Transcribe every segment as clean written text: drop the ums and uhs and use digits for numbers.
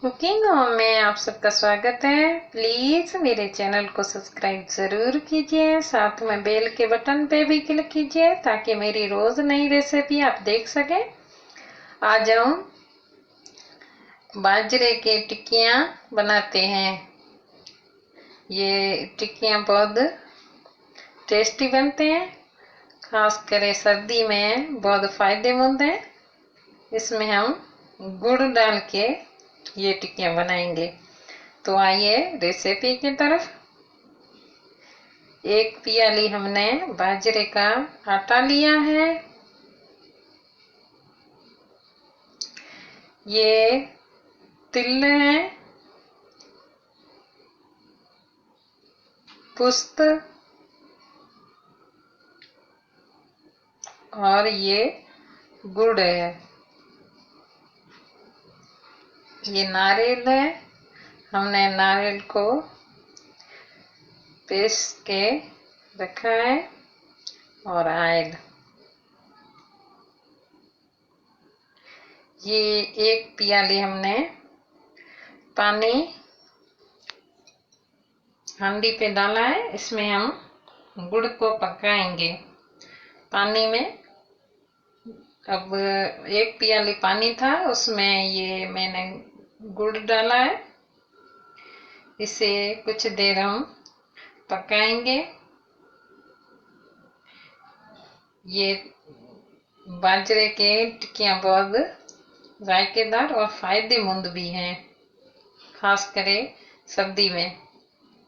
Cooking home में आप सबका स्वागत है। प्लीज मेरे चैनल को सब्सक्राइब जरूर कीजिए, साथ में बेल के बटन पे भी क्लिक कीजिए ताकि मेरी रोज नई रेसिपी आप देख सकें। आज हम बाजरे के टिक्कियाँ बनाते हैं। ये टिक्कियाँ बहुत टेस्टी बनते हैं, खास कर सर्दी में बहुत फायदेमंद है। इसमें हम गुड़ डाल के ये टिक्कियाँ बनाएंगे। तो आइए रेसिपी की तरफ। एक प्याली हमने बाजरे का आटा लिया है। ये तिल है, पुस्त और ये गुड़ है। ये नारियल है, हमने नारियल को पीस के रखा है। और आयल, ये एक प्याली हमने पानी हांडी पे डाला है। इसमें हम गुड़ को पकाएंगे पानी में। अब एक प्याली पानी था, उसमें ये मैंने गुड़ डाला है। इसे कुछ देर हम पकाएंगे। ये बाजरे के टिक्कियाँ बहुत जायकेदार और फायदेमंद भी हैं, खास करे सर्दी में।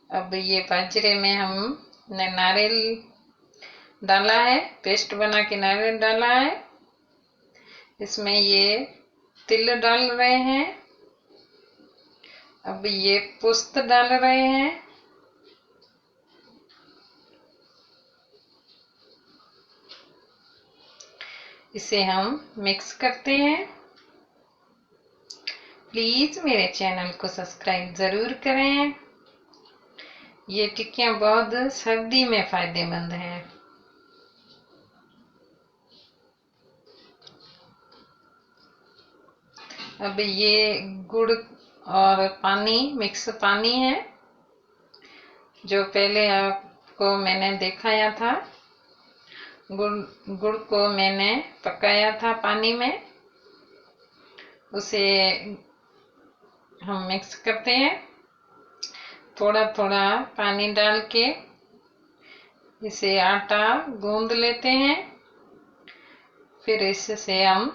अब ये बाजरे में हमने नारियल डाला है, पेस्ट बना के नारियल डाला है। इसमें ये तिल डाल रहे हैं। अब ये पुस्त डाल रहे हैं। इसे हम मिक्स करते हैं। प्लीज मेरे चैनल को सब्सक्राइब जरूर करें। ये टिक्कियाँ बहुत सर्दी में फायदेमंद हैं। अब ये गुड़ और पानी, मिक्स पानी है, जो पहले आपको मैंने दिखाया था। गुड़ को मैंने पकाया था पानी में, उसे हम मिक्स करते हैं। थोड़ा थोड़ा पानी डाल के इसे आटा गूंद लेते हैं। फिर इससे हम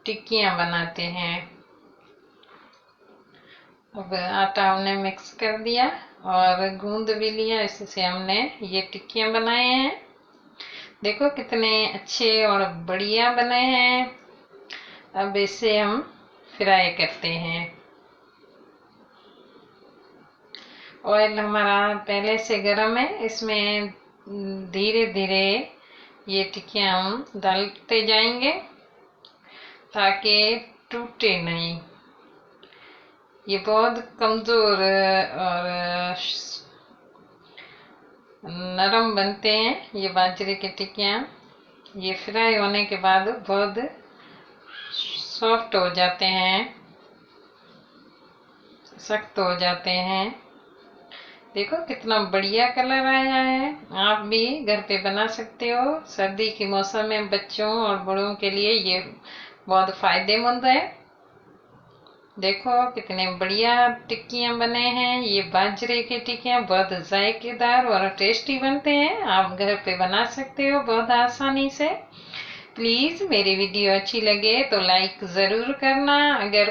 टिक्कियाँ बनाते हैं। अब आटा हमने मिक्स कर दिया और गूंद भी लिया। इससे हमने ये टिक्कियाँ बनाए हैं। देखो कितने अच्छे और बढ़िया बने हैं। अब इसे हम फ्राई करते हैं। ऑयल हमारा पहले से गर्म है, इसमें धीरे धीरे ये टिक्कियाँ हम डालते जाएंगे ताकि टूटे नहीं। ये बहुत कमजोर और नरम बनते हैं ये बाजरे के टिक्कियाँ। ये फ्राई होने के बाद बहुत सॉफ्ट हो जाते हैं, सख्त हो जाते हैं। देखो कितना बढ़िया कलर आया है। आप भी घर पे बना सकते हो। सर्दी के मौसम में बच्चों और बड़ों के लिए ये बहुत फायदेमंद है। देखो कितने बढ़िया टिक्कियाँ बने हैं। ये बाजरे की टिक्कियाँ बहुत जायकेदार और टेस्टी बनते हैं। आप घर पे बना सकते हो बहुत आसानी से। प्लीज मेरी वीडियो अच्छी लगे तो लाइक जरूर करना। अगर